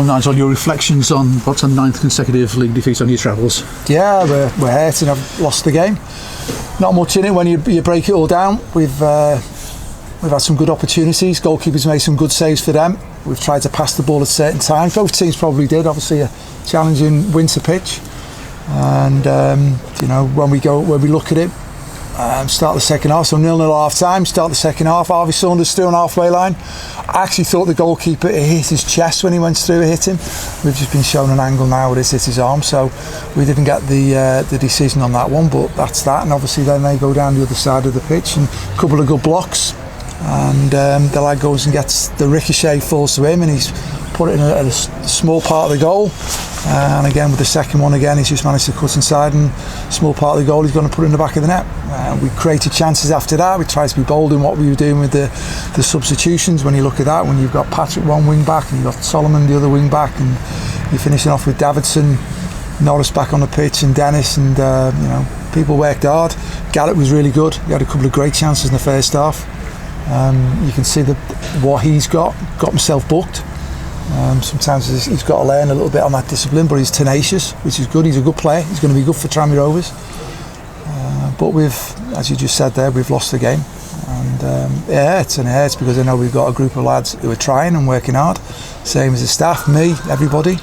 Nigel, your reflections on what's a 9th consecutive league defeat on your travels? Yeah, we're hurting. I've lost the game. Not much in it when you break it all down. We've had some good opportunities. Goalkeepers made some good saves for them. We've tried to pass the ball at certain times. Both teams probably did. Obviously, a challenging winter pitch. And when we look at it, start the second half, so 0-0 half time, start the second half, 𝗬𝗢𝗪𝗘𝗥𝗧 still on halfway line. I actually thought the goalkeeper hit his chest when he went through, hit him. We've just been shown an angle now where it's hit his arm, so we didn't get the decision on that one, but that's that. And obviously then they go down the other side of the pitch and a couple of good blocks, and the lad goes and gets the ricochet, falls to him, and he's put it in a small part of the goal. And again with the second one, again he's just managed to cut inside, and small part of the goal he's going to put in the back of the net. We created chances after that. We tried to be bold in what we were doing with the substitutions. When you look at that, when you've got Patrick one wing back and you've got Solomon the other wing back, and you're finishing off with Davidson, Norris back on the pitch, and Dennis, and people worked hard. Garrett was really good. He had a couple of great chances in the first half. You can see what he's got himself booked. Sometimes he's got to learn a little bit on that discipline, but he's tenacious, which is good. He's a good player. He's going to be good for Tranmere Rovers. But as you just said there, we've lost the game, and it hurts because I know we've got a group of lads who are trying and working hard, same as the staff, me, everybody,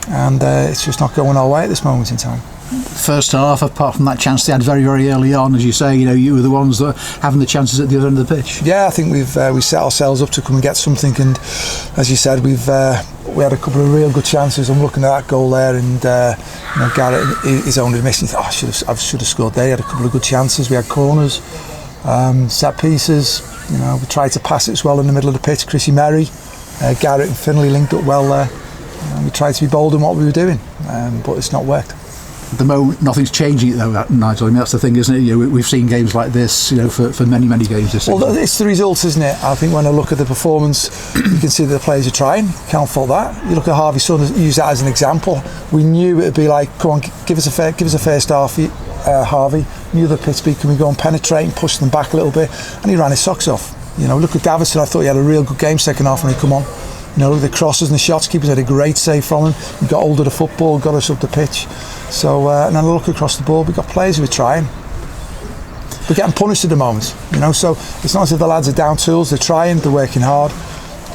and it's just not going our way at this moment in time. First half, apart from that chance they had very, very early on, as you say, you were the ones that were having the chances at the other end of the pitch. Yeah, I think we set ourselves up to come and get something, and as you said, we had a couple of real good chances. I'm looking at that goal there, and Garrett, his only missing. I should have scored there. He had a couple of good chances. We had corners, set pieces. We tried to pass it as well in the middle of the pitch. Chrissy Merry, Garrett and Finley linked up well there. We tried to be bold in what we were doing, but it's not worked. At the moment, nothing's changing though, Nigel. I mean, that's the thing, isn't it? We've seen games like this, for many, many games this season. Well, it's the results, isn't it? I think when I look at the performance, you can see that the players are trying. Can't fault that. You look at 𝗬𝗢𝗪𝗧, use that as an example. We knew it'd be like, come on, give us a first half, Harvey. Knew the pitch speed, can we go and penetrate and push them back a little bit? And he ran his socks off. Look at Davidson. I thought he had a real good game second half when he come on. Look at the crosses and the shots. Keepers had a great save from him. He got hold of the football, got us up the pitch. So, and then I look across the board, we've got players who are trying. We're getting punished at the moment, so it's not as if the lads are down tools. They're trying, they're working hard,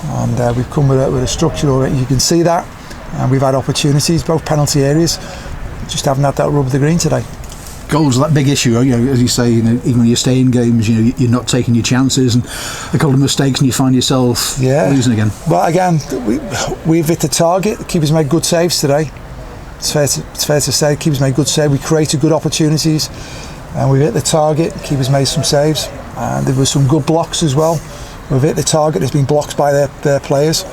and we've come with a structure already. You can see that, and we've had opportunities, both penalty areas. Just haven't had that rub of the green today. Goals are that big issue, as you say, even when you stay in games, you're not taking your chances, and a couple of mistakes and you find yourself losing again. But again, we've hit the target. The keepers made good saves today. It's fair to say, keepers made good saves. We created good opportunities, and we've hit the target. The keepers made some saves, and there were some good blocks as well. We've hit the target. It's been blocked by their players,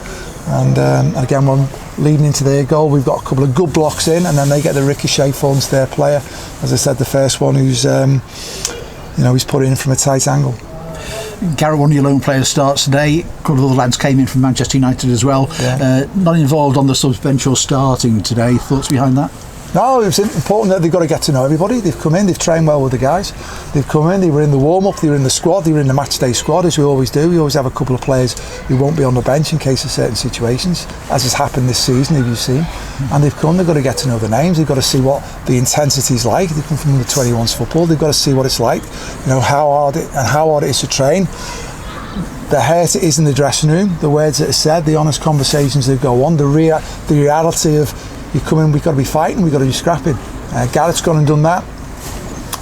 and again, when leading into their goal, we've got a couple of good blocks in, and then they get the ricochet falling to their player. As I said, the first one who's he's put it in from a tight angle. Garrett, one of your lone players, starts today. A couple of other lads came in from Manchester United as well. Yeah. Not involved on the subs bench or starting today. Thoughts behind that? No, it's important that they've got to get to know everybody. They've come in, they've trained well with the guys. They've come in, they were in the warm-up, they were in the squad, they were in the match day squad, as we always do. We always have a couple of players who won't be on the bench in case of certain situations, as has happened this season, if you've seen. And they've come, they've got to get to know the names, they've got to see what the intensity's like. They come from the 21s football, they've got to see what it's like, how hard it is to train. The hurt it is in the dressing room, the words that are said, the honest conversations that go on, the reality of you come in, we've got to be fighting, we've got to be scrapping. Garrett's gone and done that.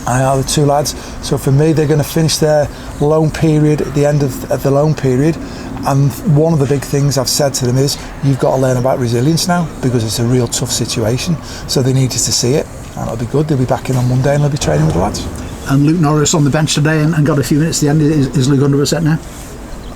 The two lads. So for me, they're going to finish their loan period at the end of the loan period. And one of the big things I've said to them is, you've got to learn about resilience now, because it's a real tough situation. So they needed to see it, and it'll be good. They'll be back in on Monday and they'll be training with the lads. And Luke Norris on the bench today and got a few minutes at the end. Is Luke 100% now?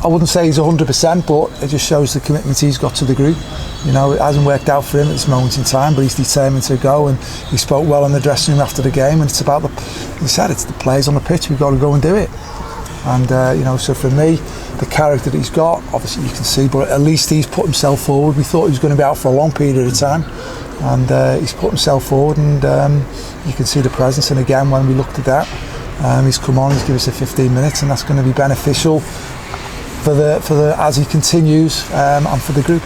I wouldn't say he's 100%, but it just shows the commitment he's got to the group. It hasn't worked out for him at this moment in time, but he's determined to go, and he spoke well in the dressing room after the game, and it's about it's the players on the pitch, we've got to go and do it. And so for me, the character that he's got, obviously you can see, but at least he's put himself forward. We thought he was going to be out for a long period of time, and he's put himself forward, and you can see the presence. And again, when we looked at that, he's come on, he's given us a 15 minutes, and that's going to be beneficial for the as he continues, and for the group.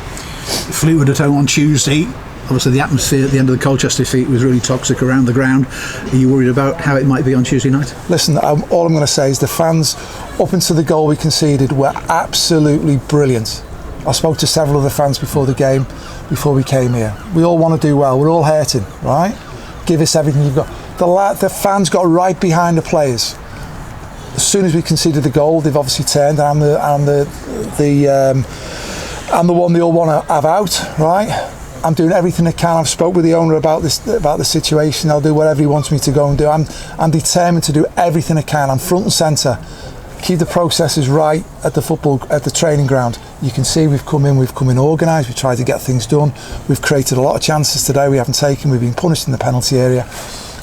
Fleetwood at home on Tuesday. Obviously the atmosphere at the end of the Colchester defeat was really toxic around the ground. Are you worried about how it might be on Tuesday night? Listen, all I'm going to say is the fans up until the goal we conceded were absolutely brilliant. I spoke to several of the fans before the game, before we came here. We all want to do well. We're all hurting, right? Give us everything you've got. The fans got right behind the players. As soon as we conceded the goal, they've obviously turned. I'm the one they all want to have out, right? I'm doing everything I can. I've spoke with the owner about the situation. I'll do whatever he wants me to go and do. I'm determined to do everything I can. I'm front and centre. Keep the processes right at the training ground. You can see we've come in organised. We've tried to get things done. We've created a lot of chances today we haven't taken. We've been punished in the penalty area.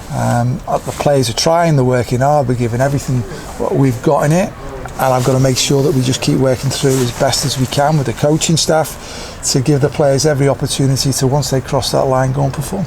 The players are trying, they're working hard. We're giving everything what we've got in it. And I've got to make sure that we just keep working through as best as we can with the coaching staff to give the players every opportunity to, once they cross that line, go and perform.